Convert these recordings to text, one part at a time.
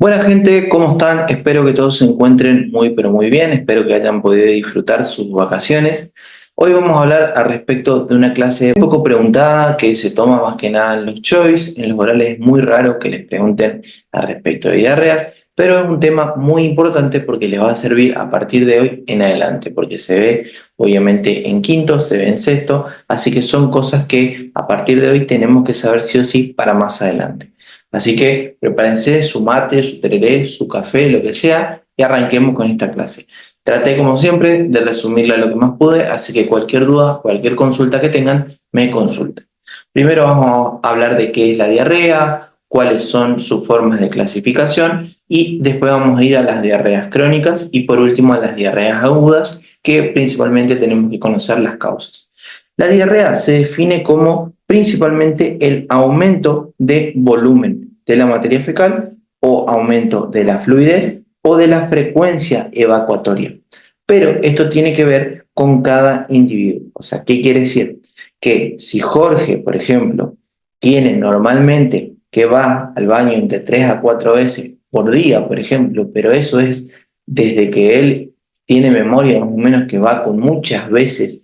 Buena gente, ¿cómo están? Espero que todos se encuentren muy pero muy bien, espero que hayan podido disfrutar sus vacaciones. Hoy vamos a hablar al respecto de una clase un poco preguntada que se toma más que nada en los choice. En los orales es muy raro que les pregunten al respecto de diarreas, pero es un tema muy importante porque les va a servir a partir de hoy en adelante, porque se ve obviamente en quinto, se ve en sexto, así que son cosas que a partir de hoy tenemos que saber sí o sí para más adelante. Así que prepárense su mate, su tereré, su café, lo que sea, y arranquemos con esta clase. Traté, como siempre, de resumirla lo que más pude, así que cualquier duda, cualquier consulta que tengan, me consulten. Primero vamos a hablar de qué es la diarrea, cuáles son sus formas de clasificación, y después vamos a ir a las diarreas crónicas y por último a las diarreas agudas, que principalmente tenemos que conocer las causas. La diarrea se define como principalmente el aumento de volumen de la materia fecal o aumento de la fluidez o de la frecuencia evacuatoria. Pero esto tiene que ver con cada individuo. O sea, ¿qué quiere decir? Que si Jorge, por ejemplo, tiene normalmente que va al baño entre 3 a 4 veces por día, por ejemplo, pero eso es desde que él tiene memoria, más o menos que va muchas veces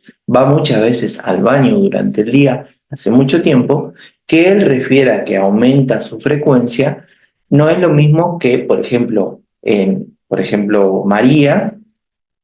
al baño durante el día, hace mucho tiempo, que él refiera que aumenta su frecuencia, no es lo mismo que, por ejemplo, María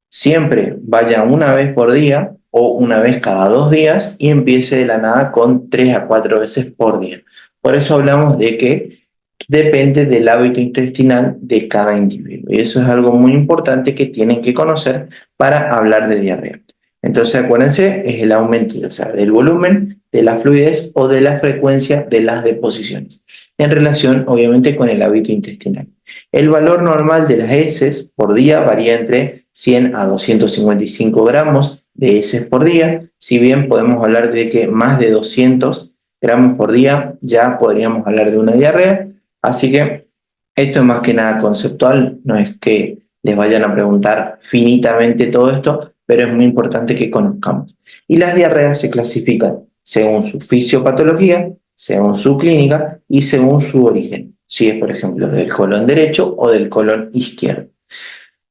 siempre vaya una vez por día o una vez cada 2 días y empiece de la nada con 3 a 4 veces por día. Por eso hablamos de que depende del hábito intestinal de cada individuo. Y eso es algo muy importante que tienen que conocer para hablar de diarrea. Entonces acuérdense, es el aumento ya sea del volumen, de la fluidez o de la frecuencia de las deposiciones, en relación obviamente con el hábito intestinal. El valor normal de las heces por día varía entre 100 a 255 gramos de heces por día, si bien podemos hablar de que más de 200 gramos por día ya podríamos hablar de una diarrea, así que esto es más que nada conceptual, no es que les vayan a preguntar finitamente todo esto, pero es muy importante que conozcamos. Y las diarreas se clasifican según su fisiopatología, según su clínica y según su origen, si es por ejemplo del colon derecho o del colon izquierdo.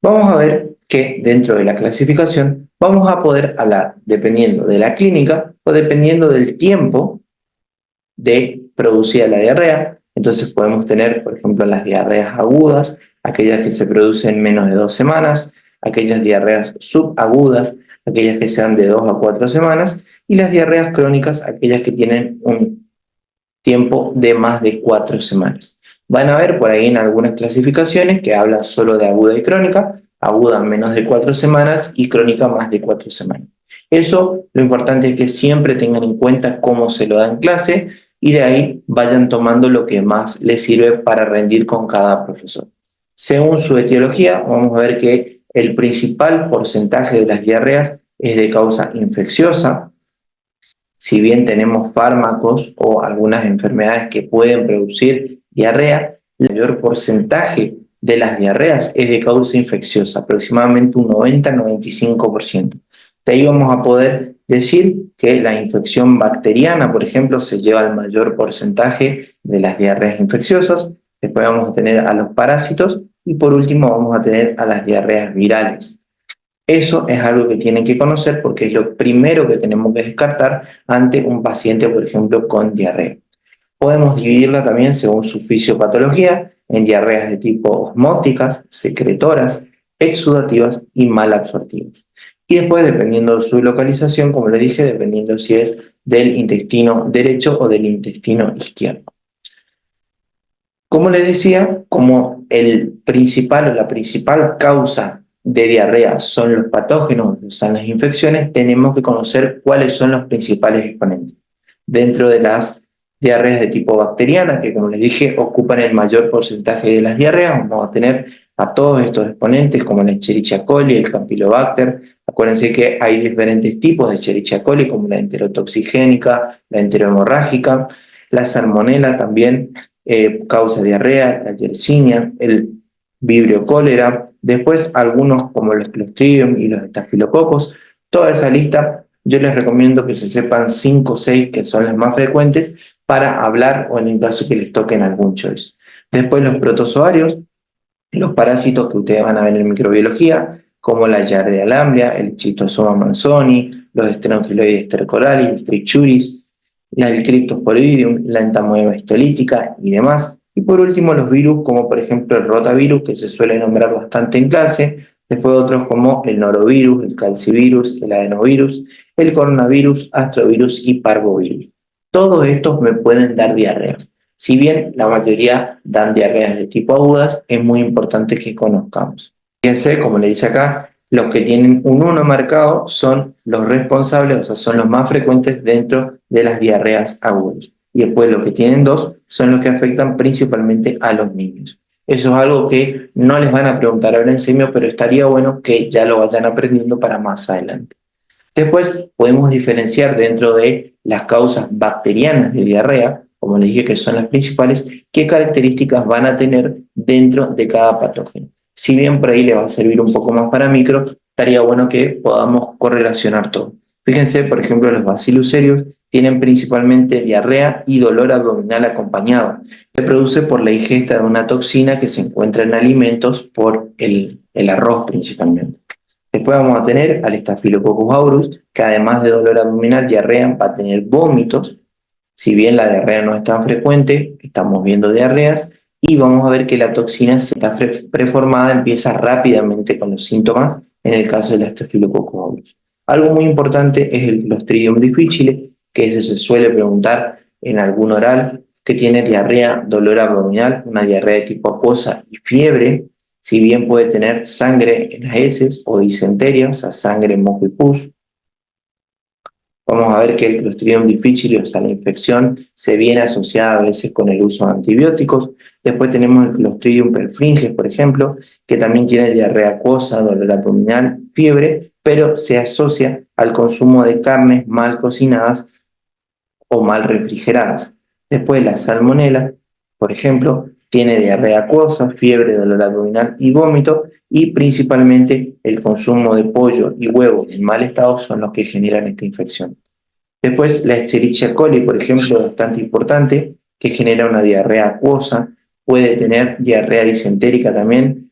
Vamos a ver que dentro de la clasificación vamos a poder hablar dependiendo de la clínica o dependiendo del tiempo de producida la diarrea. Entonces podemos tener, por ejemplo, las diarreas agudas, aquellas que se producen en menos de 2 semanas, aquellas diarreas subagudas, aquellas que sean de 2 a 4 semanas, y las diarreas crónicas, aquellas que tienen un tiempo de más de 4 semanas. Van a ver por ahí en algunas clasificaciones que hablan solo de aguda y crónica, aguda menos de 4 semanas y crónica más de 4 semanas. Eso, lo importante es que siempre tengan en cuenta cómo se lo da en clase y de ahí vayan tomando lo que más les sirve para rendir con cada profesor. Según su etiología, vamos a ver que el principal porcentaje de las diarreas es de causa infecciosa. Si bien tenemos fármacos o algunas enfermedades que pueden producir diarrea, el mayor porcentaje de las diarreas es de causa infecciosa, aproximadamente un 90-95%. De ahí vamos a poder decir que la infección bacteriana, por ejemplo, se lleva el mayor porcentaje de las diarreas infecciosas. Después vamos a tener a los parásitos y por último vamos a tener a las diarreas virales. Eso es algo que tienen que conocer porque es lo primero que tenemos que descartar ante un paciente, por ejemplo, con diarrea. Podemos dividirla también según su fisiopatología en diarreas de tipo osmóticas, secretoras, exudativas y malabsortivas. Y después, dependiendo de su localización, como le dije, dependiendo si es del intestino derecho o del intestino izquierdo. Como les decía, como el principal o la principal causa de diarrea son los patógenos, son las infecciones, tenemos que conocer cuáles son los principales exponentes. Dentro de las diarreas de tipo bacteriana, que como les dije, ocupan el mayor porcentaje de las diarreas, vamos a tener a todos estos exponentes como la Escherichia coli, el Campylobacter. Acuérdense que hay diferentes tipos de Escherichia coli, como la enterotoxigénica, la enterohemorrágica, la Salmonella también causa diarrea, la Yersinia, el Vibrio cólera, después algunos como los Clostridium y los estafilococos. Toda esa lista yo les recomiendo que se sepan 5 o 6 que son las más frecuentes para hablar o en el caso que les toquen algún choice. Después los protozoarios, Los parásitos que ustedes van a ver en microbiología, como la Giardia lamblia, el Schistosoma manzoni, los Strongyloides stercoralis, Trichuris, el Cryptosporidium, la Entamoeba histolítica y demás. Y por último, los virus, como por ejemplo el rotavirus, que se suele nombrar bastante en clase. Después otros como el norovirus, el calcivirus, el adenovirus, el coronavirus, astrovirus y parvovirus. Todos estos me pueden dar diarreas. Si bien la mayoría dan diarreas de tipo agudas, es muy importante que conozcamos. Fíjense, como le dice acá, los que tienen un 1 marcado son los responsables, o sea, son los más frecuentes dentro de las diarreas agudas. Y después los que tienen 2 son los que afectan principalmente a los niños. Eso es algo que no les van a preguntar ahora en semio, pero estaría bueno que ya lo vayan aprendiendo para más adelante. Después podemos diferenciar dentro de las causas bacterianas de diarrea, como les dije que son las principales, qué características van a tener dentro de cada patógeno. Si bien por ahí le va a servir un poco más para micro, estaría bueno que podamos correlacionar todo. Fíjense, por ejemplo, los Bacillus cereus tienen principalmente diarrea y dolor abdominal acompañado. Se produce por la ingesta de una toxina que se encuentra en alimentos por el arroz principalmente. Después vamos a tener al Staphylococcus aureus, que además de dolor abdominal, diarrea, va a tener vómitos. Si bien la diarrea no es tan frecuente, estamos viendo diarreas y vamos a ver que la toxina está preformada, empieza rápidamente con los síntomas en el caso del Staphylococcus aureus. Algo muy importante es el Clostridium difficile, que ese se suele preguntar en algún oral, que tiene diarrea, dolor abdominal, una diarrea de tipo acuosa y fiebre. Si bien puede tener sangre en las heces o disentería, o sea, sangre, moco y pus, vamos a ver que el Clostridium difficile, o sea, la infección, se viene asociada a veces con el uso de antibióticos. Después tenemos el Clostridium perfringens, por ejemplo, que también tiene diarrea acuosa, dolor abdominal, fiebre, pero se asocia al consumo de carnes mal cocinadas o mal refrigeradas. Después la salmonela, por ejemplo, tiene diarrea acuosa, fiebre, dolor abdominal y vómito, y principalmente el consumo de pollo y huevo en mal estado son los que generan esta infección. Después la Escherichia coli, por ejemplo, bastante importante, que genera una diarrea acuosa, puede tener diarrea disentérica también,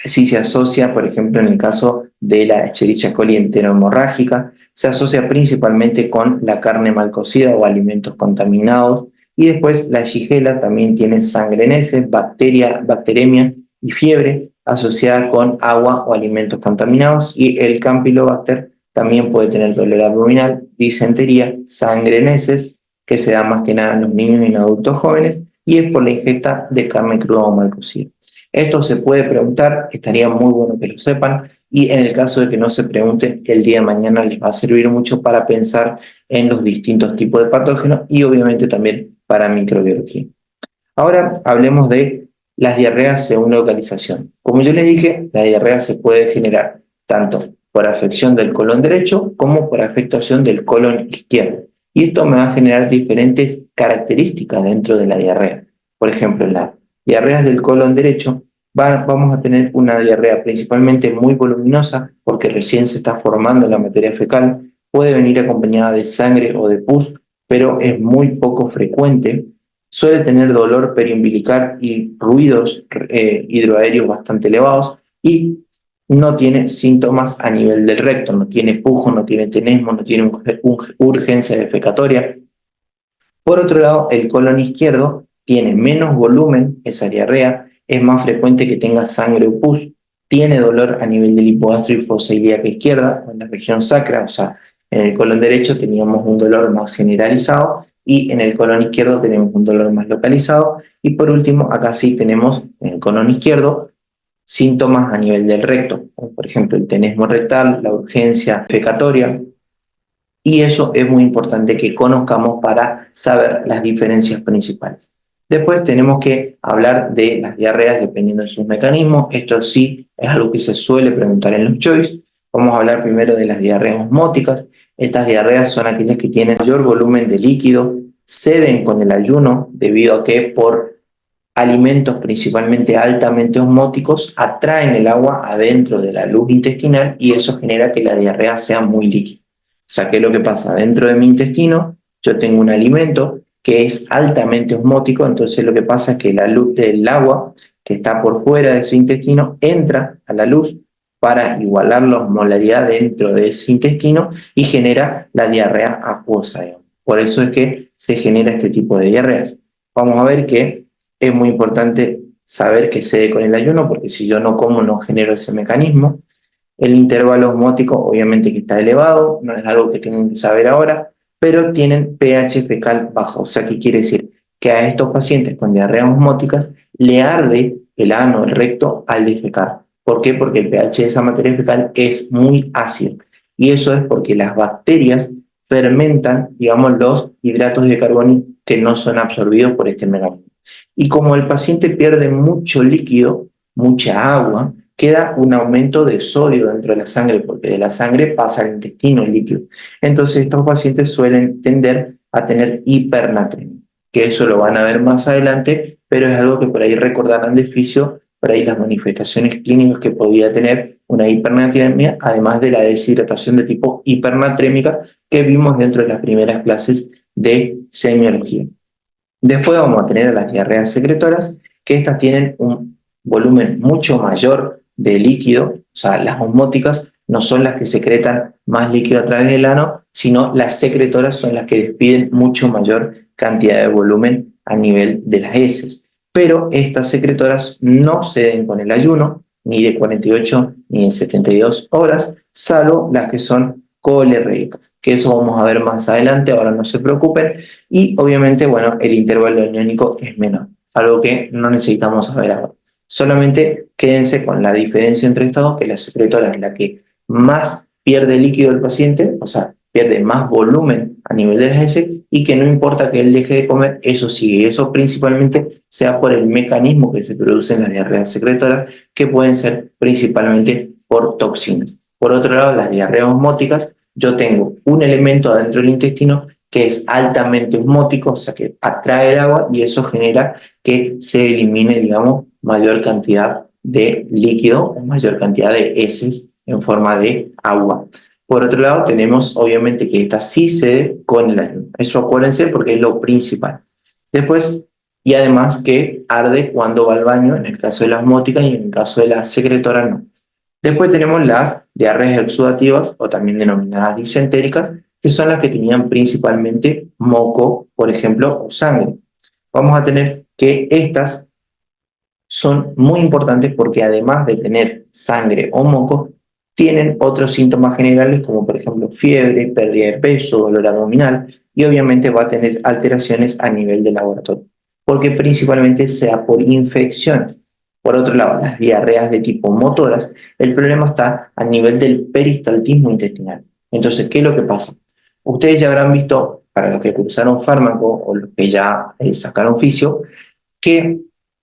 si se asocia, por ejemplo, en el caso de la Escherichia coli enterohemorrágica, se asocia principalmente con la carne mal cocida o alimentos contaminados. Y después la Shigella también tiene sangre en heces, bacteremia y fiebre asociada con agua o alimentos contaminados. Y el Campylobacter también puede tener dolor abdominal, disentería, sangre en heces, que se da más que nada en los niños y en adultos jóvenes, y es por la ingesta de carne cruda o mal cocida. Esto se puede preguntar, estaría muy bueno que lo sepan, y en el caso de que no se pregunten, el día de mañana les va a servir mucho para pensar en los distintos tipos de patógenos y obviamente también para microbiología. Ahora hablemos de las diarreas según localización. Como yo les dije, la diarrea se puede generar tanto por afección del colon derecho como por afectación del colon izquierdo. Y esto me va a generar diferentes características dentro de la diarrea. Por ejemplo, en las diarreas del colon derecho vamos a tener una diarrea principalmente muy voluminosa porque recién se está formando la materia fecal, puede venir acompañada de sangre o de pus, pero es muy poco frecuente. Suele tener dolor periumbilical y ruidos hidroaéreos bastante elevados y no tiene síntomas a nivel del recto, no tiene pujo, no tiene tenesmo, no tiene urgencia defecatoria. Por otro lado, el colon izquierdo tiene menos volumen, esa diarrea, es más frecuente que tenga sangre o pus, tiene dolor a nivel del hipogastro y fosa ilíaca izquierda, en la región sacra, o sea, en el colon derecho teníamos un dolor más generalizado y en el colon izquierdo tenemos un dolor más localizado. Y por último, acá sí tenemos en el colon izquierdo síntomas a nivel del recto, como por ejemplo el tenesmo rectal, la urgencia fecatoria, y eso es muy importante que conozcamos para saber las diferencias principales. Después tenemos que hablar de las diarreas dependiendo de sus mecanismos. Esto sí es algo que se suele preguntar en los choice. Vamos a hablar primero de las diarreas osmóticas. Estas diarreas son aquellas que tienen mayor volumen de líquido, ceden con el ayuno debido a que por alimentos principalmente altamente osmóticos atraen el agua adentro de la luz intestinal y eso genera que la diarrea sea muy líquida. O sea, ¿qué es lo que pasa? Dentro de mi intestino yo tengo un alimento que es altamente osmótico, entonces lo que pasa es que la luz del agua que está por fuera de ese intestino entra a la luz para igualar la osmolaridad dentro de ese intestino y genera la diarrea acuosa, digamos. Por eso es que se genera este tipo de diarreas. Vamos a ver que es muy importante saber que se dé con el ayuno, porque si yo no como no genero ese mecanismo. El intervalo osmótico obviamente que está elevado, no es algo que tienen que saber ahora, pero tienen pH fecal bajo. O sea, ¿qué quiere decir? Que a estos pacientes con diarreas osmóticas le arde el ano, el recto, al defecar. ¿Por qué? Porque el pH de esa materia fecal es muy ácido. Y eso es porque las bacterias fermentan, digamos, los hidratos de carbono que no son absorbidos por este mecanismo. Y como el paciente pierde mucho líquido, mucha agua, queda un aumento de sodio dentro de la sangre, porque de la sangre pasa al intestino el líquido. Entonces estos pacientes suelen tender a tener hipernatremia, que eso lo van a ver más adelante, pero es algo que por ahí recordarán de fisio, por ahí las manifestaciones clínicas que podía tener una hipernatremia, además de la deshidratación de tipo hipernatrémica que vimos dentro de las primeras clases de semiología. Después vamos a tener a las diarreas secretoras, que estas tienen un volumen mucho mayor de líquido, o sea, las osmóticas no son las que secretan más líquido a través del ano, sino las secretoras son las que despiden mucho mayor cantidad de volumen a nivel de las heces. Pero estas secretoras no ceden con el ayuno, ni de 48 ni de 72 horas, salvo las que son colerreicas, que eso vamos a ver más adelante, ahora no se preocupen, y obviamente, bueno, el intervalo aniónico es menor, algo que no necesitamos saber ahora. Solamente quédense con la diferencia entre estas dos, que la secretora es la que más pierde líquido el paciente, o sea, pierde más volumen a nivel de las heces, y que no importa que él deje de comer, eso sigue. Eso principalmente sea por el mecanismo que se produce en las diarreas secretoras, que pueden ser principalmente por toxinas. Por otro lado, las diarreas osmóticas, yo tengo un elemento adentro del intestino que es altamente osmótico, o sea que atrae el agua y eso genera que se elimine, digamos, mayor cantidad de líquido o mayor cantidad de heces en forma de agua. Por otro lado, tenemos obviamente que esta sí se dé con el ayuno. Eso acuérdense porque es lo principal. Después, y además que arde cuando va al baño, en el caso de la osmótica y en el caso de la secretora no. Después tenemos las diarreas exudativas o también denominadas disentéricas, que son las que tenían principalmente moco, por ejemplo, o sangre. Vamos a tener que estas son muy importantes porque además de tener sangre o moco, tienen otros síntomas generales como por ejemplo fiebre, pérdida de peso, dolor abdominal y obviamente va a tener alteraciones a nivel del laboratorio, porque principalmente sea por infecciones. Por otro lado, las diarreas de tipo motoras, el problema está a nivel del peristaltismo intestinal. Entonces, ¿qué es lo que pasa? Ustedes ya habrán visto, para los que cursaron fármaco o los que ya sacaron fisio, que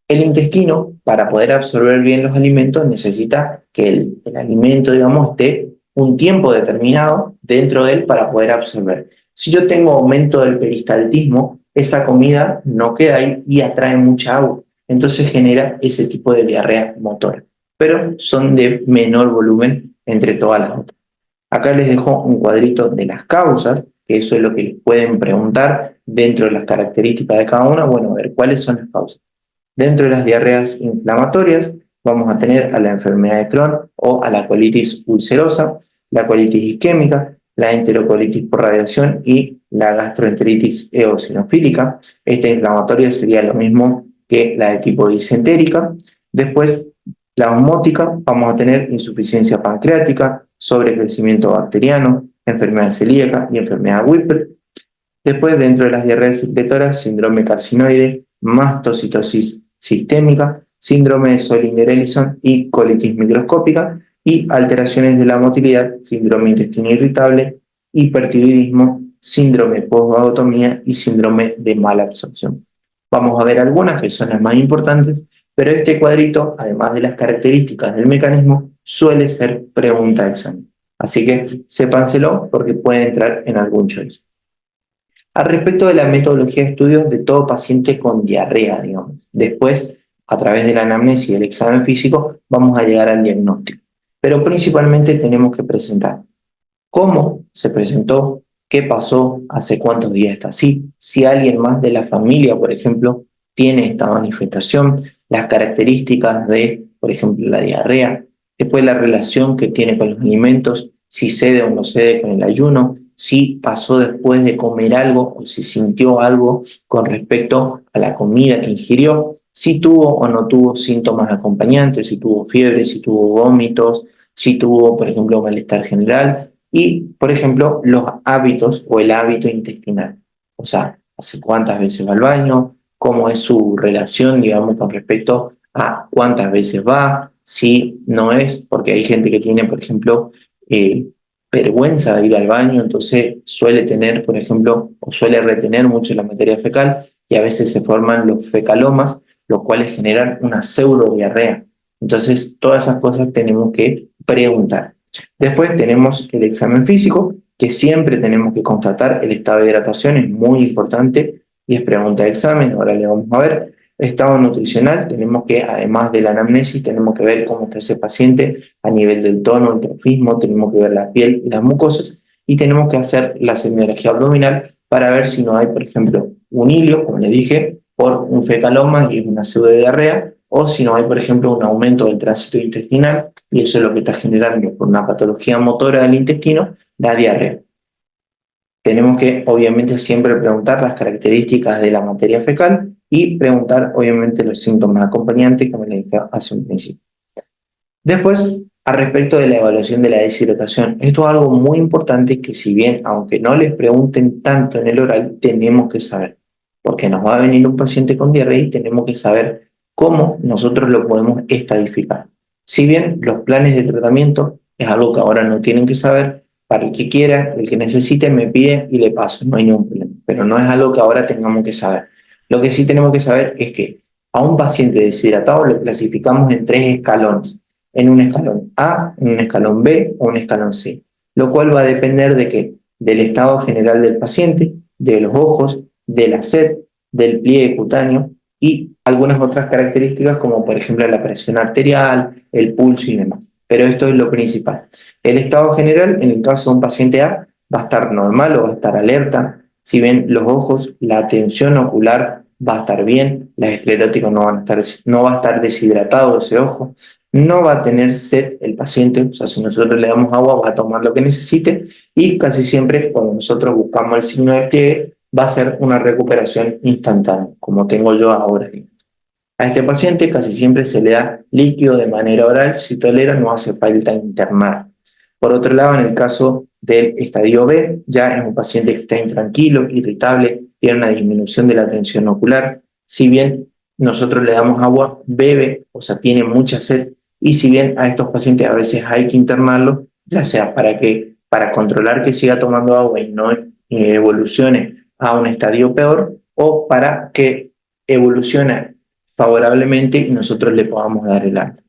el intestino, para poder absorber bien los alimentos, necesita que el alimento, digamos, esté un tiempo determinado dentro de él para poder absorber. Si yo tengo aumento del peristaltismo, esa comida no queda ahí y atrae mucha agua. Entonces genera ese tipo de diarrea motora. Pero son de menor volumen entre todas las otras. Acá les dejo un cuadrito de las causas, que eso es lo que les pueden preguntar dentro de las características de cada una. Bueno, a ver, ¿cuáles son las causas? Dentro de las diarreas inflamatorias vamos a tener a la enfermedad de Crohn o a la colitis ulcerosa, la colitis isquémica, la enterocolitis por radiación y la gastroenteritis eosinofílica. Esta inflamatoria sería lo mismo que la de tipo disentérica. Después, la osmótica, vamos a tener insuficiencia pancreática, sobrecrecimiento bacteriano, enfermedad celíaca y enfermedad Whipple. Después, dentro de las diarreas secretoras, síndrome carcinoide, mastocitosis sistémica, síndrome de Solinger-Ellison y colitis microscópica, y alteraciones de la motilidad, síndrome intestino irritable, hipertiroidismo, síndrome postvagotomía y síndrome de mala absorción. Vamos a ver algunas que son las más importantes, pero este cuadrito, además de las características del mecanismo, suele ser pregunta de examen. Así que sépanselo porque puede entrar en algún choice. Al respecto de la metodología de estudios de todo paciente con diarrea, digamos. Después, a través de la anamnesis y el examen físico, vamos a llegar al diagnóstico. Pero principalmente tenemos que presentar cómo se presentó, qué pasó, hace cuántos días está así, si alguien más de la familia, por ejemplo, tiene esta manifestación, las características de, por ejemplo, la diarrea, después la relación que tiene con los alimentos, si cede o no cede con el ayuno, si pasó después de comer algo o si sintió algo con respecto a la comida que ingirió, si tuvo o no tuvo síntomas acompañantes, si tuvo fiebre, si tuvo vómitos, si tuvo, por ejemplo, malestar general y, por ejemplo, los hábitos o el hábito intestinal. O sea, hace cuántas veces va al baño, cómo es su relación, digamos, con respecto a cuántas veces va, si no es, porque hay gente que tiene, por ejemplo, vergüenza de ir al baño, entonces suele tener, por ejemplo, o suele retener mucho la materia fecal y a veces se forman los fecalomas, los cuales generan una pseudo diarrea. Entonces, todas esas cosas tenemos que preguntar. Después tenemos el examen físico, que siempre tenemos que constatar el estado de hidratación, es muy importante y es pregunta de examen. Ahora le vamos a ver. Estado nutricional, tenemos que, además de la anamnesis, tenemos que ver cómo está ese paciente a nivel del tono, el trofismo, tenemos que ver la piel y las mucosas y tenemos que hacer la semiología abdominal para ver si no hay, por ejemplo, un hilio, como le dije, por un fecaloma y una pseudodiarrea, o si no hay, por ejemplo, un aumento del tránsito intestinal, y eso es lo que está generando por una patología motora del intestino, la diarrea. Tenemos que, obviamente, siempre preguntar las características de la materia fecal y preguntar, obviamente, los síntomas acompañantes, como le dije hace un principio. Después, al respecto de la evaluación de la deshidratación, esto es algo muy importante que si bien, aunque no les pregunten tanto en el oral, tenemos que saber, porque nos va a venir un paciente con diarrea y tenemos que saber cómo nosotros lo podemos estadificar. Si bien los planes de tratamiento es algo que ahora no tienen que saber, para el que quiera, el que necesite, me pide y le paso, no hay ningún problema, pero no es algo que ahora tengamos que saber. Lo que sí tenemos que saber es que a un paciente deshidratado lo clasificamos en 3 escalones, en un escalón A, en un escalón B o un escalón C, lo cual va a depender de qué, del estado general del paciente, de los ojos, de la sed, del pliegue cutáneo y algunas otras características como por ejemplo la presión arterial, el pulso y demás. Pero esto es lo principal. El estado general, en el caso de un paciente A, va a estar normal o va a estar alerta. Si ven los ojos, la tensión ocular va a estar bien, las escleróticas no va a estar deshidratado ese ojo, no va a tener sed el paciente, o sea, si nosotros le damos agua va a tomar lo que necesite y casi siempre cuando nosotros buscamos el signo de pliegue va a ser una recuperación instantánea, como tengo yo ahora. A este paciente casi siempre se le da líquido de manera oral, si tolera no hace falta internar. Por otro lado, en el caso del estadio B, ya es un paciente que está intranquilo, irritable, tiene una disminución de la tensión ocular. Si bien nosotros le damos agua, bebe, o sea, tiene mucha sed, y si bien a estos pacientes a veces hay que internarlos, ya sea para controlar que siga tomando agua y no evolucione a un estadio peor, o para que evolucione favorablemente y nosotros le podamos dar el alta.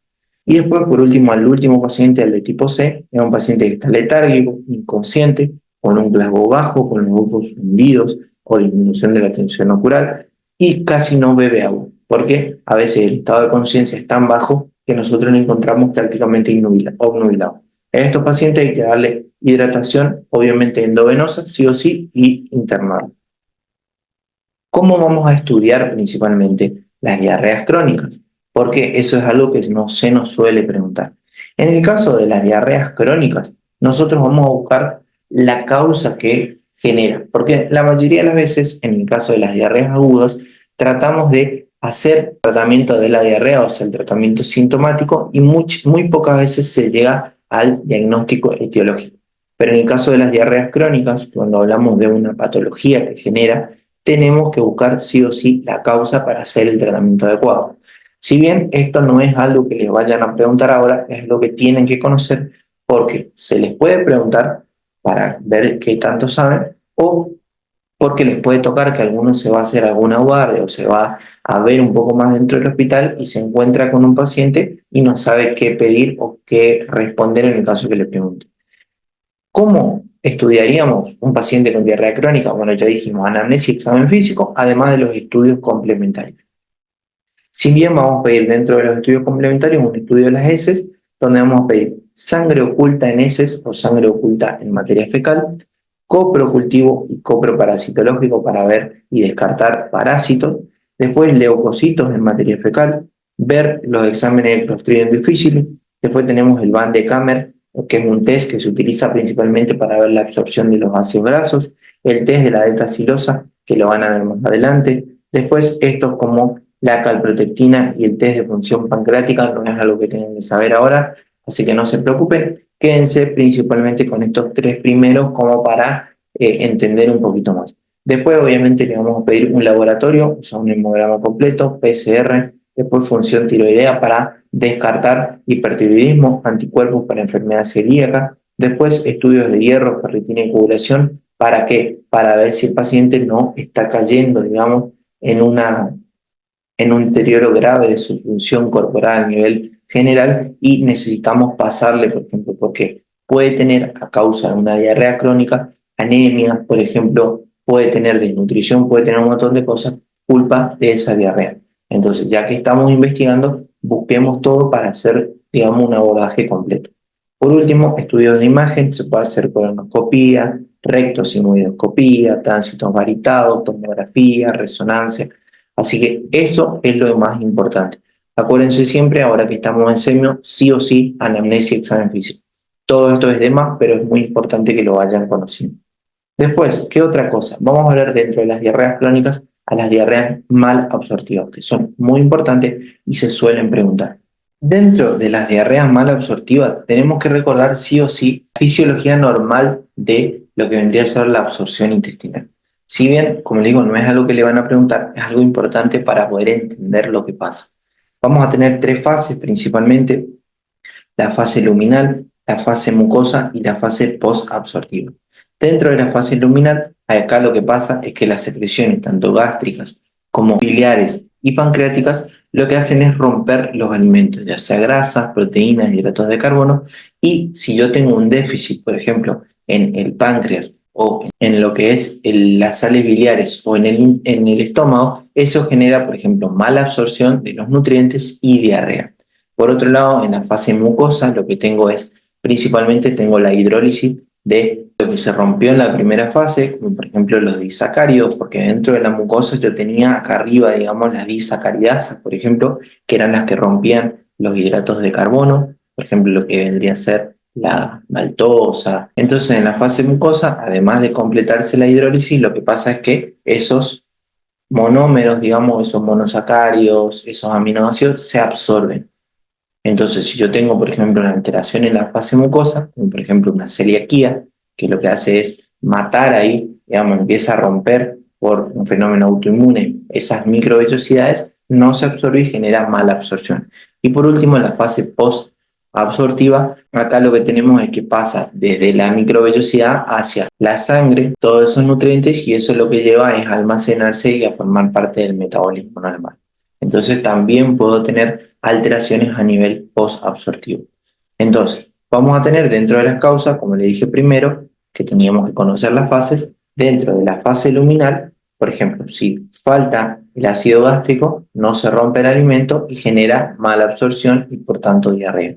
Y después, por último, al último paciente, al de tipo C, es un paciente que está letárgico, inconsciente, con un Glasgow bajo, con los ojos hundidos o disminución de la tensión ocular y casi no bebe agua, porque a veces el estado de conciencia es tan bajo que nosotros lo encontramos prácticamente obnubilado. A estos pacientes hay que darle hidratación, obviamente endovenosa, sí o sí, y internarlo. ¿Cómo vamos a estudiar principalmente las diarreas crónicas? Porque eso es algo que no se nos suele preguntar. En el caso de las diarreas crónicas, nosotros vamos a buscar la causa que genera, porque la mayoría de las veces, en el caso de las diarreas agudas, tratamos de hacer tratamiento de la diarrea, o sea, el tratamiento sintomático, y muy pocas veces se llega al diagnóstico etiológico. Pero en el caso de las diarreas crónicas, cuando hablamos de una patología que genera, tenemos que buscar sí o sí la causa para hacer el tratamiento adecuado. Si bien esto no es algo que les vayan a preguntar ahora, es lo que tienen que conocer porque se les puede preguntar para ver qué tanto saben o porque les puede tocar que alguno se va a hacer alguna guardia o se va a ver un poco más dentro del hospital y se encuentra con un paciente y no sabe qué pedir o qué responder en el caso que le pregunte. ¿Cómo estudiaríamos un paciente con diarrea crónica? Bueno, ya dijimos anamnesis y examen físico, además de los estudios complementarios. Si bien vamos a pedir dentro de los estudios complementarios un estudio de las heces, donde vamos a pedir sangre oculta en heces o sangre oculta en materia fecal, coprocultivo y coproparasitológico para ver y descartar parásitos, después leucocitos en materia fecal, ver los exámenes de Clostridium difficile. Después tenemos el Van de Kammer, que es un test que se utiliza principalmente para ver la absorción de los ácidos grasos, el test de la delta-silosa, que lo van a ver más adelante. Después, estos como la calprotectina y el test de función pancreática, no es algo que tienen que saber ahora, así que no se preocupen, quédense principalmente con estos tres primeros como para entender un poquito más. Después, obviamente, le vamos a pedir un laboratorio, o sea, un hemograma completo, PCR, después función tiroidea para descartar hipertiroidismo, anticuerpos para enfermedad celíaca, después estudios de hierro, ferritina y coagulación. ¿Para qué? Para ver si el paciente no está cayendo, digamos, en un deterioro grave de su función corporal a nivel general y necesitamos pasarle, por ejemplo, porque puede tener a causa de una diarrea crónica, anemia, por ejemplo, puede tener desnutrición, puede tener un montón de cosas, culpa de esa diarrea. Entonces, ya que estamos investigando, busquemos todo para hacer, digamos, un abordaje completo. Por último, estudios de imagen, se puede hacer colonoscopía, rectosigmoidoscopía, tránsitos varitados, tomografía, resonancia. Así que eso es lo más importante. Acuérdense siempre, ahora que estamos en semio, sí o sí, anamnesia y examen físico. Todo esto es de más, pero es muy importante que lo vayan conociendo. Después, ¿qué otra cosa? Vamos a hablar dentro de las diarreas crónicas a las diarreas mal absortivas, que son muy importantes y se suelen preguntar. Dentro de las diarreas mal absortivas, tenemos que recordar sí o sí la fisiología normal de lo que vendría a ser la absorción intestinal. Si bien, como le digo, no es algo que le van a preguntar, es algo importante para poder entender lo que pasa. Vamos a tener tres fases principalmente: la fase luminal, la fase mucosa y la fase posabsortiva. Dentro de la fase luminal, acá lo que pasa es que las secreciones, tanto gástricas como biliares y pancreáticas, lo que hacen es romper los alimentos, ya sea grasas, proteínas, hidratos de carbono, y si yo tengo un déficit, por ejemplo, en el páncreas o en lo que es las sales biliares o en el estómago, eso genera, por ejemplo, mala absorción de los nutrientes y diarrea. Por otro lado, en la fase mucosa, lo que tengo es, principalmente tengo la hidrólisis de lo que se rompió en la primera fase, como por ejemplo los disacáridos, porque dentro de la mucosa yo tenía acá arriba, digamos, las disacaridasas, por ejemplo, que eran las que rompían los hidratos de carbono, por ejemplo, lo que vendría a ser la maltosa. Entonces, en la fase mucosa, además de completarse la hidrólisis, lo que pasa es que esos monómeros, digamos, esos monosacáridos, esos aminoácidos, se absorben. Entonces, si yo tengo, por ejemplo, una alteración en la fase mucosa, como por ejemplo una celiaquía, que lo que hace es matar ahí, digamos, empieza a romper por un fenómeno autoinmune esas microvellosidades, no se absorbe y genera mala absorción. Y por último, en la fase post-absortiva, acá lo que tenemos es que pasa desde la microvellosidad hacia la sangre, todos esos nutrientes, y eso lo que lleva es a almacenarse y a formar parte del metabolismo normal. Entonces también puedo tener alteraciones a nivel posabsortivo. Entonces, vamos a tener dentro de las causas, como le dije primero, que teníamos que conocer las fases. Dentro de la fase luminal, por ejemplo, si falta el ácido gástrico, no se rompe el alimento y genera mala absorción y por tanto diarrea.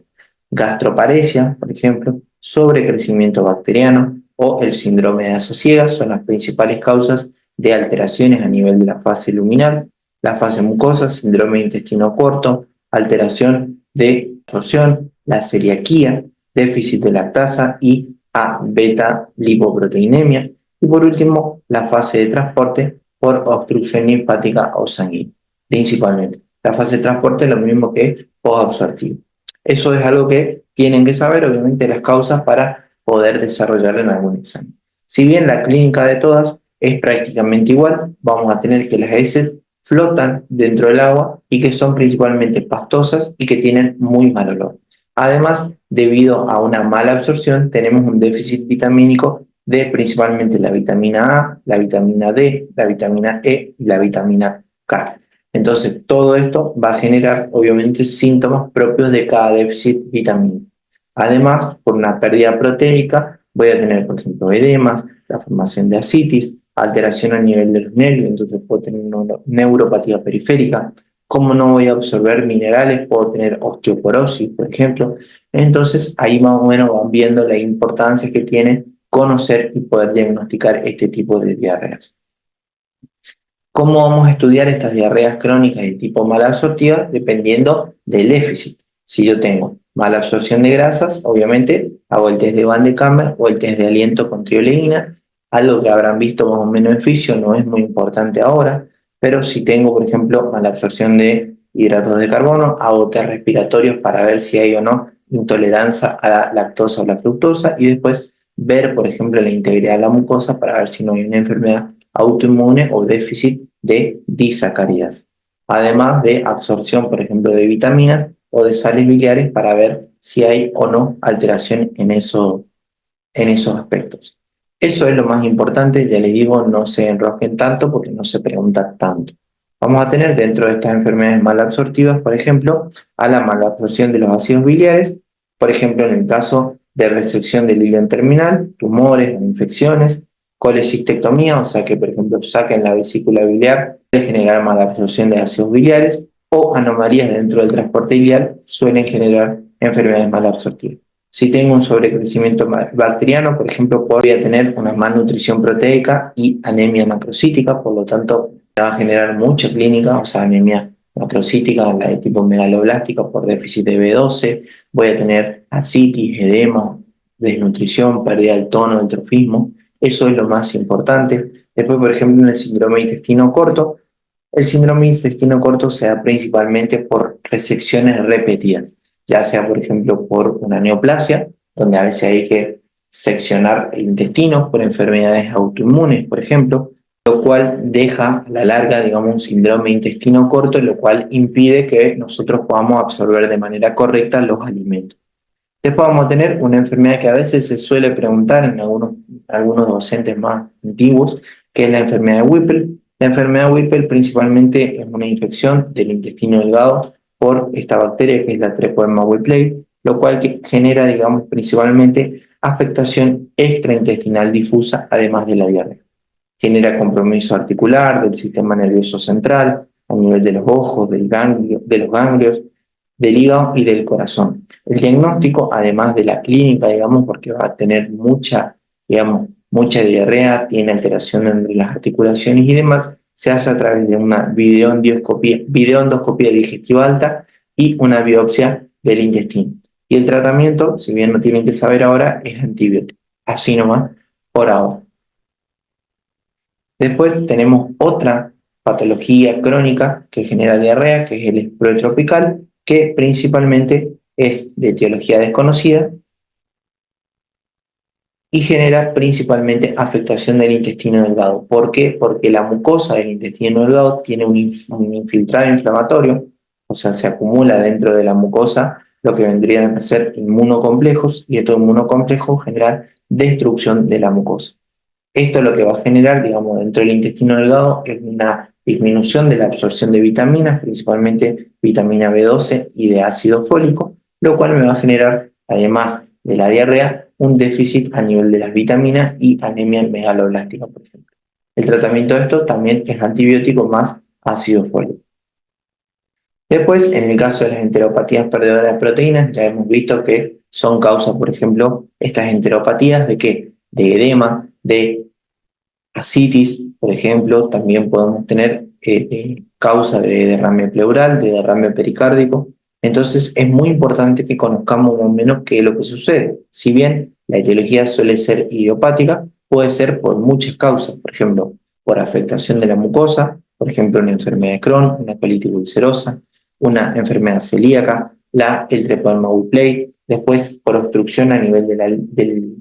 Gastroparesia, por ejemplo, sobrecrecimiento bacteriano o el síndrome de asociación son las principales causas de alteraciones a nivel de la fase luminal. La fase mucosa, síndrome de intestino corto, alteración de absorción, la celiaquía, déficit de lactasa y A-beta lipoproteinemia. Y por último, la fase de transporte por obstrucción linfática o sanguínea, principalmente. La fase de transporte es lo mismo que posabsortivo. Eso es algo que tienen que saber, obviamente, las causas para poder desarrollar en algún examen. Si bien la clínica de todas es prácticamente igual, vamos a tener que las heces flotan dentro del agua y que son principalmente pastosas y que tienen muy mal olor. Además, debido a una mala absorción, tenemos un déficit vitamínico de principalmente la vitamina A, la vitamina D, la vitamina E y la vitamina K. Entonces, todo esto va a generar, obviamente, síntomas propios de cada déficit vitamínico. Además, por una pérdida proteica, voy a tener, por ejemplo, edemas, la formación de ascitis, alteración a nivel de los nervios, entonces puedo tener una neuropatía periférica. Como no voy a absorber minerales, puedo tener osteoporosis, por ejemplo. Entonces, ahí más o menos van viendo la importancia que tiene conocer y poder diagnosticar este tipo de diarreas. ¿Cómo vamos a estudiar estas diarreas crónicas de tipo malabsortiva? Dependiendo del déficit. Si yo tengo mala absorción de grasas, obviamente hago el test de Van de Kammer o el test de aliento con trioleína, algo que habrán visto más o menos en fisio, no es muy importante ahora, pero si tengo, por ejemplo, mala absorción de hidratos de carbono, hago test respiratorios para ver si hay o no intolerancia a la lactosa o la fructosa y después ver, por ejemplo, la integridad de la mucosa para ver si no hay una enfermedad autoinmune o déficit de disacáridas, además de absorción, por ejemplo, de vitaminas o de sales biliares para ver si hay o no alteración en esos aspectos. Eso es lo más importante, ya les digo, no se enrosquen tanto porque no se pregunta tanto. Vamos a tener dentro de estas enfermedades malabsortivas, por ejemplo, a la malabsorción de los ácidos biliares, por ejemplo, en el caso de resección del hilo terminal, tumores o infecciones, colecistectomía, o sea que, por ejemplo, saquen la vesícula biliar, puede generar malabsorción de ácidos biliares, o anomalías dentro del transporte biliar suelen generar enfermedades malabsortivas. Si tengo un sobrecrecimiento bacteriano, por ejemplo, podría tener una malnutrición proteica y anemia macrocítica, por lo tanto, va a generar mucha clínica, o sea, anemia macrocítica, la de tipo megaloblástica por déficit de B12, voy a tener ascitis, edema, desnutrición, pérdida del tono, del trofismo, eso es lo más importante. Después, por ejemplo, en el síndrome de intestino corto, el síndrome de intestino corto se da principalmente por resecciones repetidas, ya sea, por ejemplo, por una neoplasia, donde a veces hay que seccionar el intestino por enfermedades autoinmunes, por ejemplo, lo cual deja a la larga, digamos, un síndrome de intestino corto, lo cual impide que nosotros podamos absorber de manera correcta los alimentos. Después vamos a tener una enfermedad que a veces se suele preguntar en algunos docentes más antiguos, que es la enfermedad de Whipple. La enfermedad de Whipple principalmente es una infección del intestino delgado por esta bacteria que es la Treponema whipplei, lo cual que genera, digamos, principalmente afectación extraintestinal difusa, además de la diarrea. Genera compromiso articular del sistema nervioso central, a nivel de los ojos, de los ganglios, del hígado y del corazón. El diagnóstico, además de la clínica, digamos, porque va a tener digamos, mucha diarrea, tiene alteración en las articulaciones y demás, se hace a través de una videoendoscopía digestiva alta y una biopsia del intestino. Y el tratamiento, si bien no tienen que saber ahora, es antibiótico. Así nomás, por ahora. Después tenemos otra patología crónica que genera diarrea, que es el esploro tropical, que principalmente es de etiología desconocida y genera principalmente afectación del intestino delgado. ¿Por qué? Porque la mucosa del intestino delgado tiene un infiltrado inflamatorio, o sea, se acumula dentro de la mucosa lo que vendrían a ser inmunocomplejos y estos inmunocomplejos generan destrucción de la mucosa. Esto lo que va a generar, digamos, dentro del intestino delgado es una disminución de la absorción de vitaminas, principalmente vitamina B12 y de ácido fólico, lo cual me va a generar, además de la diarrea, un déficit a nivel de las vitaminas y anemia megaloblástica, por ejemplo. El tratamiento de esto también es antibiótico más ácido fólico. Después, en el caso de las enteropatías perdedoras de proteínas, ya hemos visto que son causas, por ejemplo, estas enteropatías de ¿qué? De edema, de ascitis, por ejemplo, también podemos tener causa de derrame pleural, de derrame pericárdico. Entonces es muy importante que conozcamos más o menos qué es lo que sucede. Si bien la etiología suele ser idiopática, puede ser por muchas causas, por ejemplo, por afectación de la mucosa, por ejemplo, una enfermedad de Crohn, una colitis ulcerosa, una enfermedad celíaca, el Treponema whipplei, después por obstrucción a nivel del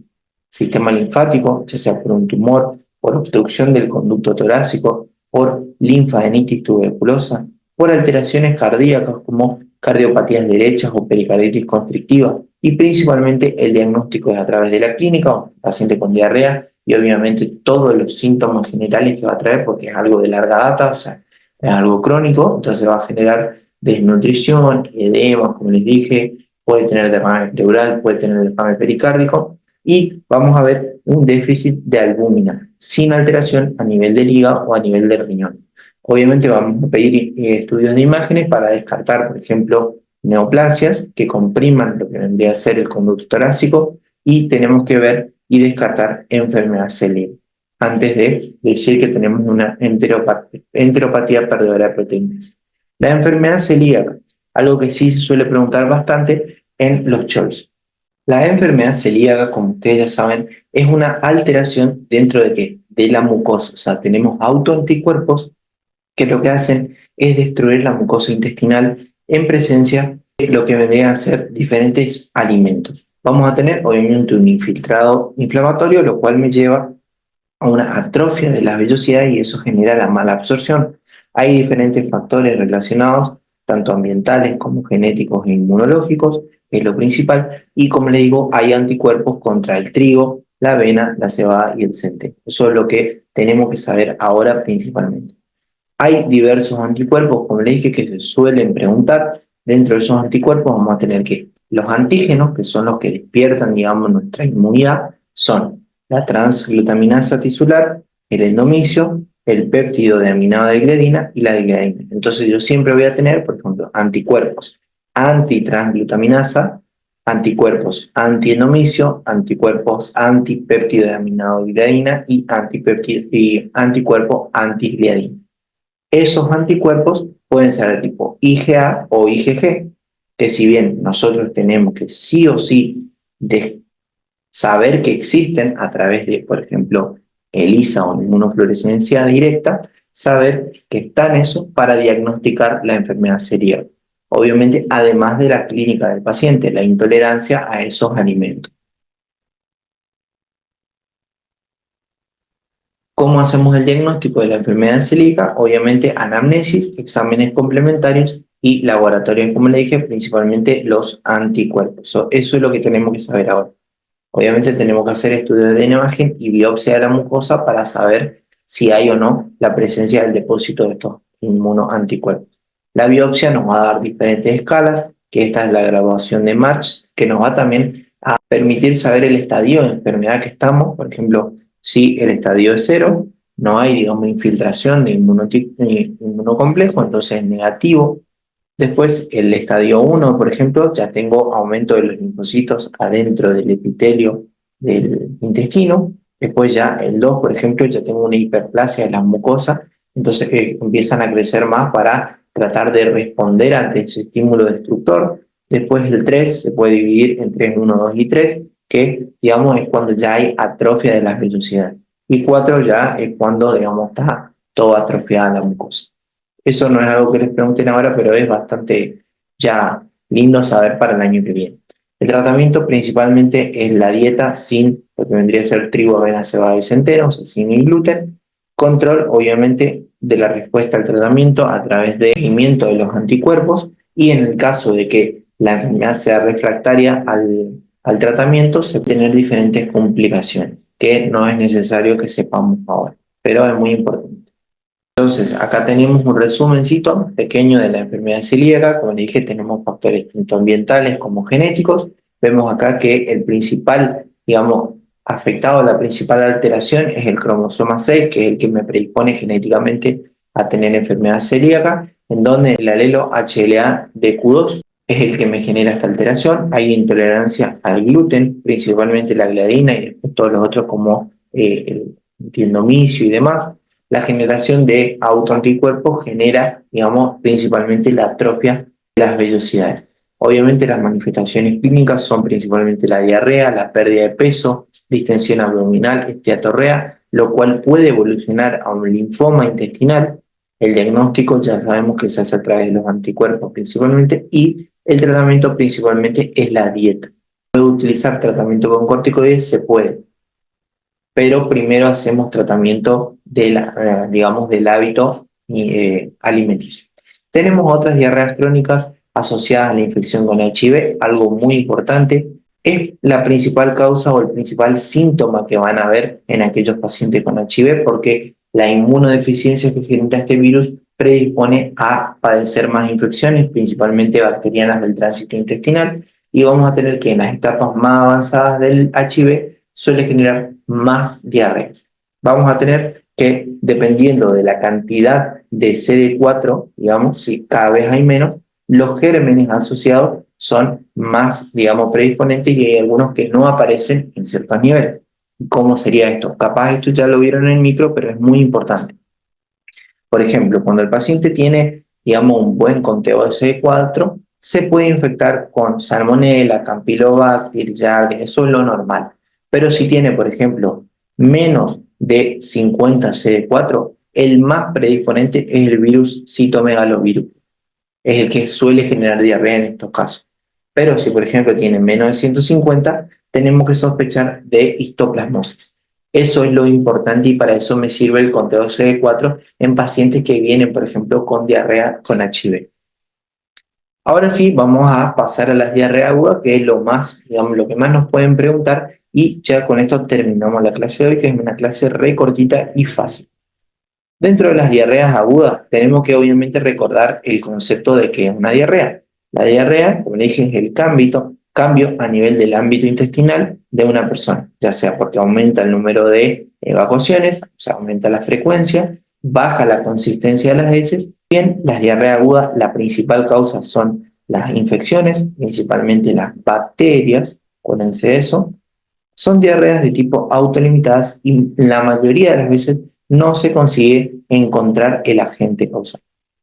sistema linfático, ya sea por un tumor, por obstrucción del conducto torácico, por linfadenitis tuberculosa, por alteraciones cardíacas como cardiopatías derechas o pericarditis constrictiva, y principalmente el diagnóstico es a través de la clínica, un paciente con diarrea y obviamente todos los síntomas generales que va a traer porque es algo de larga data, o sea, es algo crónico, entonces va a generar desnutrición, edema, como les dije, puede tener derrame pleural, puede tener derrame pericárdico, y vamos a ver un déficit de albúmina sin alteración a nivel del hígado o a nivel del riñón. Obviamente vamos a pedir estudios de imágenes para descartar, por ejemplo, neoplasias que compriman lo que vendría a ser el conducto torácico y tenemos que ver y descartar enfermedad celíaca. antes de decir que tenemos una enteropatía perdedora de proteínas. La enfermedad celíaca, algo que sí se suele preguntar bastante en los choice. La enfermedad celíaca, como ustedes ya saben, es una alteración dentro de ¿qué? De la mucosa. O sea, tenemos autoanticuerpos que lo que hacen es destruir la mucosa intestinal en presencia de lo que vendrían a ser diferentes alimentos. Vamos a tener obviamente un infiltrado inflamatorio, lo cual me lleva a una atrofia de las vellosidades y eso genera la mala absorción. Hay diferentes factores relacionados, tanto ambientales como genéticos e inmunológicos, que es lo principal, y como le digo, hay anticuerpos contra el trigo, la avena, la cebada y el centeno. Eso es lo que tenemos que saber ahora principalmente. Hay diversos anticuerpos, como le dije, que se suelen preguntar. Dentro de esos anticuerpos vamos a tener que los antígenos, que son los que despiertan, digamos, nuestra inmunidad, son la transglutaminasa tisular, el endomicio, el péptido de aminado de gliadina y la gliadina. Entonces yo siempre voy a tener, por ejemplo, anticuerpos antitransglutaminasa, anticuerpos antiendomicio, anticuerpos antipéptido de aminado de gliadina y anticuerpo antigliadina. Esos anticuerpos pueden ser de tipo IgA o IgG, que si bien nosotros tenemos que sí o sí de saber que existen a través de, por ejemplo, ELISA o inmunofluorescencia directa, saber que están esos para diagnosticar la enfermedad celíaca. Obviamente, además de la clínica del paciente, la intolerancia a esos alimentos. ¿Cómo hacemos el diagnóstico de la enfermedad celíaca? Obviamente anamnesis, exámenes complementarios y laboratorios, como le dije, principalmente los anticuerpos. Eso es lo que tenemos que saber ahora. Obviamente tenemos que hacer estudios de imagen y biopsia de la mucosa para saber si hay o no la presencia del depósito de estos inmunoanticuerpos. La biopsia nos va a dar diferentes escalas, que esta es la graduación de March, que nos va también a permitir saber el estadio de enfermedad que estamos. Por ejemplo, si el estadio es 0, no hay, digamos, infiltración de inmunocomplejo, entonces es negativo. Después, el estadio 1, por ejemplo, ya tengo aumento de los linfocitos adentro del epitelio del intestino. Después ya el 2, por ejemplo, ya tengo una hiperplasia de las mucosas, entonces empiezan a crecer más para tratar de responder ante ese estímulo destructor. Después el 3 se puede dividir entre 1, 2 y 3, que digamos es cuando ya hay atrofia de las vellosidades. Y 4 ya es cuando, digamos, está toda atrofiada la mucosa. Eso no es algo que les pregunten ahora, pero es bastante ya lindo saber para el año que viene. El tratamiento principalmente es la dieta sin lo que vendría a ser trigo, avena, cebada y centeno, o sea, sin el gluten. Control, obviamente, de la respuesta al tratamiento a través de seguimiento de los anticuerpos y en el caso de que la enfermedad sea refractaria al tratamiento, se pueden tener diferentes complicaciones que no es necesario que sepamos ahora, pero es muy importante. Entonces, acá tenemos un resumencito pequeño de la enfermedad celíaca. Como les dije, tenemos factores tanto ambientales como genéticos. Vemos acá que el principal, digamos, afectado, la principal alteración es el cromosoma 6, que es el que me predispone genéticamente a tener enfermedad celíaca, en donde el alelo HLA-DQ2 es el que me genera esta alteración. Hay intolerancia al gluten, principalmente la gliadina y después todos los otros como el endomicio y demás. La generación de autoanticuerpos genera, digamos, principalmente la atrofia de las vellosidades. Obviamente las manifestaciones clínicas son principalmente la diarrea, la pérdida de peso, distensión abdominal, esteatorrea, lo cual puede evolucionar a un linfoma intestinal. El diagnóstico ya sabemos que se hace a través de los anticuerpos principalmente y el tratamiento principalmente es la dieta. ¿Puede utilizar tratamiento con corticoides? Se puede, pero primero hacemos tratamiento digamos, del hábito alimenticio. Tenemos otras diarreas crónicas asociadas a la infección con HIV, algo muy importante, es la principal causa o el principal síntoma que van a ver en aquellos pacientes con HIV, porque la inmunodeficiencia que genera este virus predispone a padecer más infecciones, principalmente bacterianas del tránsito intestinal, y vamos a tener que en las etapas más avanzadas del HIV suele generar más diarreas. Vamos a tener que, dependiendo de la cantidad de CD4, digamos, si cada vez hay menos, los gérmenes asociados son más, digamos, predisponentes y hay algunos que no aparecen en ciertos niveles. ¿Cómo sería esto? Capaz esto ya lo vieron en micro, pero es muy importante. Por ejemplo, cuando el paciente tiene, digamos, un buen conteo de CD4, se puede infectar con Salmonella, Campylobacter, Yardia, eso es lo normal. Pero si tiene, por ejemplo, menos de 50 CD4, el más predisponente es el virus citomegalovirus, es el que suele generar diarrea en estos casos. Pero si, por ejemplo, tiene menos de 150, tenemos que sospechar de histoplasmosis. Eso es lo importante y para eso me sirve el conteo CD4 en pacientes que vienen, por ejemplo, con diarrea con HIV. Ahora sí, vamos a pasar a las diarreas agudas, que es lo más, digamos, lo que más nos pueden preguntar, y ya con esto terminamos la clase de hoy, que es una clase re cortita y fácil. Dentro de las diarreas agudas, tenemos que obviamente recordar el concepto de que es una diarrea. La diarrea, como le dije, es el cambio a nivel del ámbito intestinal de una persona, ya sea porque aumenta el número de evacuaciones, o sea, aumenta la frecuencia, baja la consistencia de las heces. Bien, las diarreas agudas, la principal causa son las infecciones, principalmente las bacterias, acuérdense de eso. Son diarreas de tipo autolimitadas y la mayoría de las veces no se consigue encontrar el agente causal.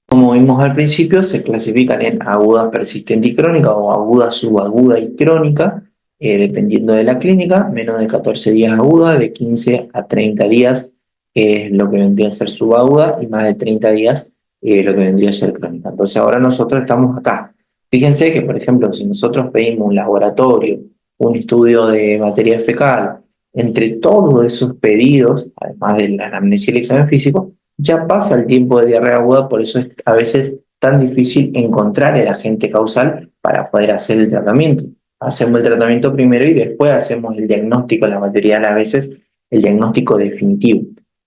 Como vimos al principio, se clasifican en aguda, persistente y crónica o aguda, subaguda y crónica, dependiendo de la clínica, menos de 14 días aguda, de 15 a 30 días es lo que vendría a ser subaguda y más de 30 días lo que vendría a ser crónica. Entonces ahora nosotros estamos acá. Fíjense que, por ejemplo, si nosotros pedimos un laboratorio, un estudio de materia fecal, entre todos esos pedidos, además de la anamnesia y el examen físico, ya pasa el tiempo de diarrea aguda, por eso es a veces tan difícil encontrar el agente causal para poder hacer el tratamiento. Hacemos el tratamiento primero y después hacemos el diagnóstico, la mayoría de las veces, el diagnóstico definitivo.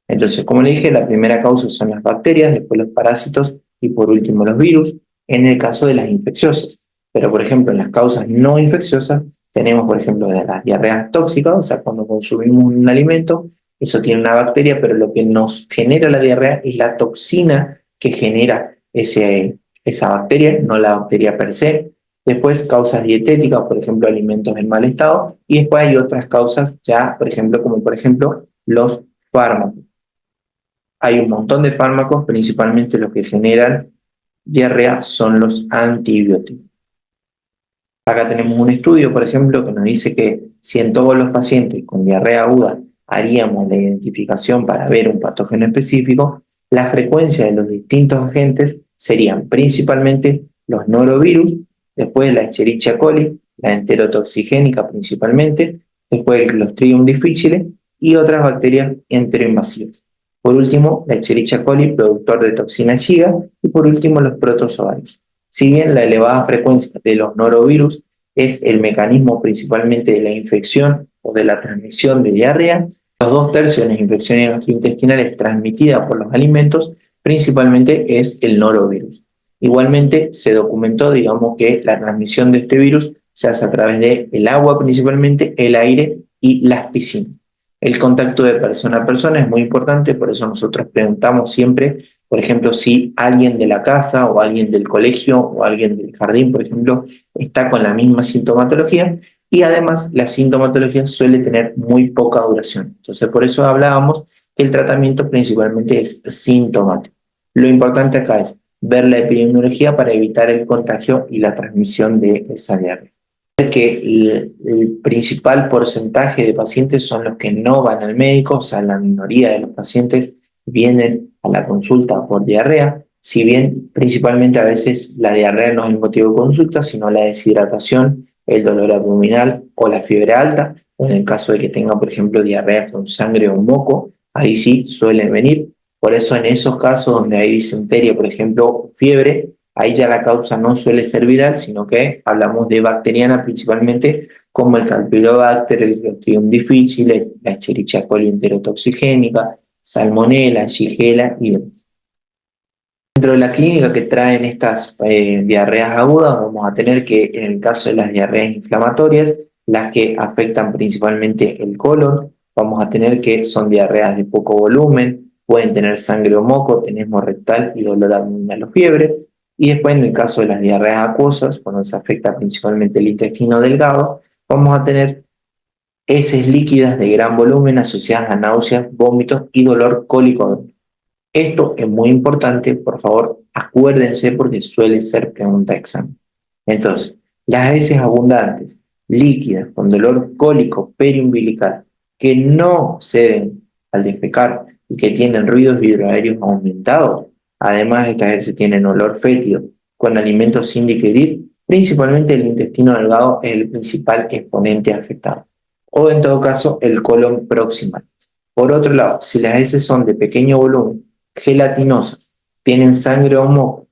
Entonces, como le dije, la primera causa son las bacterias, después los parásitos y por último los virus, en el caso de las infecciosas. Pero, por ejemplo, en las causas no infecciosas, tenemos, por ejemplo, de las diarreas tóxicas, o sea, cuando consumimos un alimento, eso tiene una bacteria, pero lo que nos genera la diarrea es la toxina que genera esa bacteria, no la bacteria per se. Después, causas dietéticas, por ejemplo, alimentos en mal estado. Y después hay otras causas ya, por ejemplo, como por ejemplo los fármacos. Hay un montón de fármacos, principalmente los que generan diarrea son los antibióticos. Acá tenemos un estudio, por ejemplo, que nos dice que si en todos los pacientes con diarrea aguda haríamos la identificación para ver un patógeno específico, la frecuencia de los distintos agentes serían principalmente los norovirus, después la Escherichia coli, la enterotoxigénica principalmente, después el Clostridium difficile y otras bacterias enteroinvasivas. Por último, la Escherichia coli, productor de toxina Shiga, y por último los protozoarios. Si bien la elevada frecuencia de los norovirus es el mecanismo principalmente de la infección o de la transmisión de diarrea, los 2/3 de las infecciones gastrointestinales transmitidas por los alimentos principalmente es el norovirus. Igualmente se documentó, digamos, que la transmisión de este virus se hace a través del agua principalmente, el aire y las piscinas. El contacto de persona a persona es muy importante, por eso nosotros preguntamos siempre, por ejemplo, si alguien de la casa o alguien del colegio o alguien del jardín, por ejemplo, está con la misma sintomatología y además la sintomatología suele tener muy poca duración. Entonces, por eso hablábamos que el tratamiento principalmente es sintomático. Lo importante acá es ver la epidemiología para evitar el contagio y la transmisión de esa diarrea. Que el principal porcentaje de pacientes son los que no van al médico, o sea, la minoría de los pacientes vienen a la consulta por diarrea, si bien principalmente a veces la diarrea no es el motivo de consulta, sino la deshidratación, el dolor abdominal o la fiebre alta, o en el caso de que tenga, por ejemplo, diarrea con sangre o moco, ahí sí suelen venir. Por eso en esos casos donde hay disenteria, por ejemplo, fiebre, ahí ya la causa no suele ser viral, sino que hablamos de bacteriana principalmente, como el Campylobacter, el Clostridium difficile, la Escherichia coli enterotoxigénica, Salmonella, Shigella y demás. Dentro de la clínica que traen estas diarreas agudas, vamos a tener que, en el caso de las diarreas inflamatorias, las que afectan principalmente el colon, vamos a tener que son diarreas de poco volumen, pueden tener sangre o moco, tenesmo rectal y dolor abdominal o fiebre. Y después, en el caso de las diarreas acuosas, cuando se afecta principalmente el intestino delgado, vamos a tener heces líquidas de gran volumen asociadas a náuseas, vómitos y dolor cólico. Esto es muy importante, por favor, acuérdense porque suele ser pregunta de examen. Entonces, las heces abundantes, líquidas, con dolor cólico periumbilical, que no ceden al defecar y que tienen ruidos hidroaéreos aumentados, además estas heces tienen olor fétido, con alimentos sin digerir, principalmente el intestino delgado es el principal exponente afectado, o en todo caso el colon proximal. Por otro lado, si las heces son de pequeño volumen, gelatinosas, tienen sangre o moco,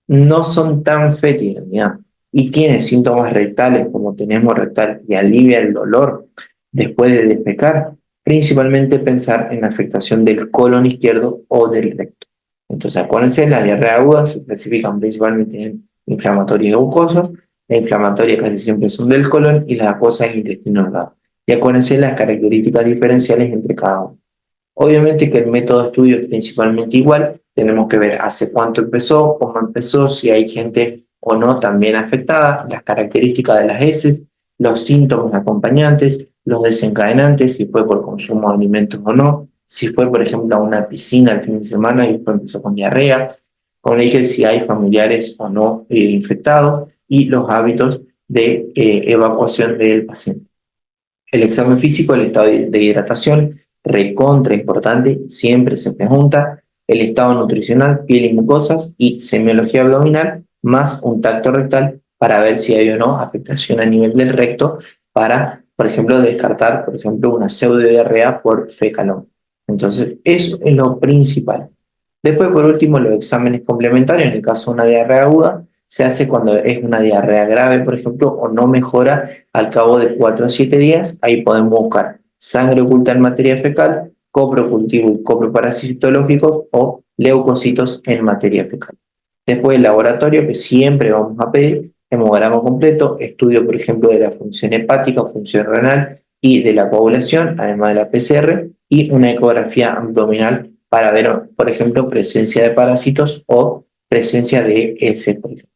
no son tan fétidas, digamos, y tienen síntomas rectales como tenemos rectal y alivia el dolor después de defecar, principalmente pensar en la afectación del colon izquierdo o del recto. Entonces, acuérdense, las diarreas agudas se clasifican principalmente en inflamatorias y mucosas, las inflamatorias casi siempre son del colon y las acuosas del intestino delgado. Y acuérdense las características diferenciales entre cada uno. Obviamente que el método de estudio es principalmente igual, tenemos que ver hace cuánto empezó, cómo empezó, si hay gente o no también afectada, las características de las heces, los síntomas acompañantes, los desencadenantes, si fue por consumo de alimentos o no, si fue por ejemplo a una piscina el fin de semana y después empezó con diarrea, como le dije, si hay familiares o no infectados y los hábitos de evacuación del paciente. El examen físico, el estado de hidratación, recontra importante, siempre se pregunta, el estado nutricional, piel y mucosas y semiología abdominal, más un tacto rectal para ver si hay o no afectación a nivel del recto para, por ejemplo, descartar, por ejemplo, una pseudodiarrea por fecalón. Entonces, eso es lo principal. Después, por último, los exámenes complementarios, en el caso de una diarrea aguda, se hace cuando es una diarrea grave, por ejemplo, o no mejora al cabo de 4 a 7 días. Ahí podemos buscar sangre oculta en materia fecal, copro cultivo y copro parasitológicos o leucocitos en materia fecal. Después el laboratorio que siempre vamos a pedir, hemograma completo, estudio por ejemplo de la función hepática, función renal y de la coagulación, además de la PCR, y una ecografía abdominal para ver, por ejemplo, presencia de parásitos o presencia de heces, por ejemplo.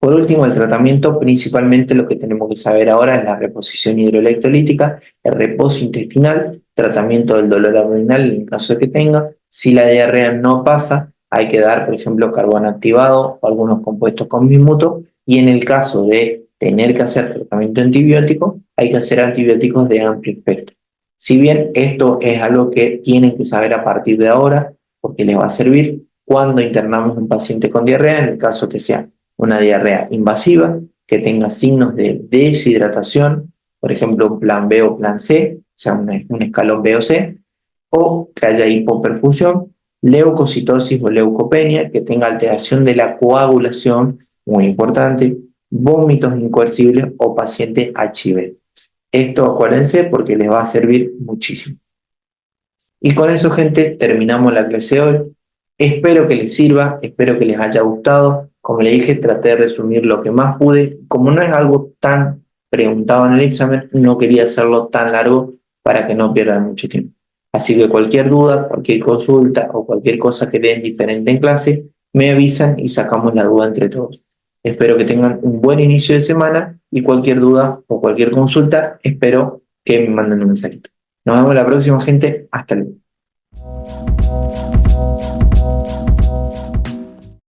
Por último, el tratamiento, principalmente lo que tenemos que saber ahora es la reposición hidroelectrolítica, el reposo intestinal, tratamiento del dolor abdominal en caso de que tenga. Si la diarrea no pasa, hay que dar, por ejemplo, carbón activado o algunos compuestos con bismuto. Y en el caso de tener que hacer tratamiento antibiótico, hay que hacer antibióticos de amplio espectro. Si bien esto es algo que tienen que saber a partir de ahora, porque les va a servir cuando internamos un paciente con diarrea, en el caso que sea una diarrea invasiva, que tenga signos de deshidratación, por ejemplo, un plan B o plan C, o sea, un escalón B o C, o que haya hipoperfusión, leucocitosis o leucopenia, que tenga alteración de la coagulación, muy importante, vómitos incoercibles o paciente HIV. Esto acuérdense porque les va a servir muchísimo. Y con eso, gente, terminamos la clase de hoy. Espero que les sirva, espero que les haya gustado. Como le dije, traté de resumir lo que más pude. Como no es algo tan preguntado en el examen, no quería hacerlo tan largo para que no pierdan mucho tiempo. Así que cualquier duda, cualquier consulta o cualquier cosa que den diferente en clase, me avisan y sacamos la duda entre todos. Espero que tengan un buen inicio de semana y cualquier duda o cualquier consulta, espero que me manden un mensajito. Nos vemos la próxima, gente. Hasta luego.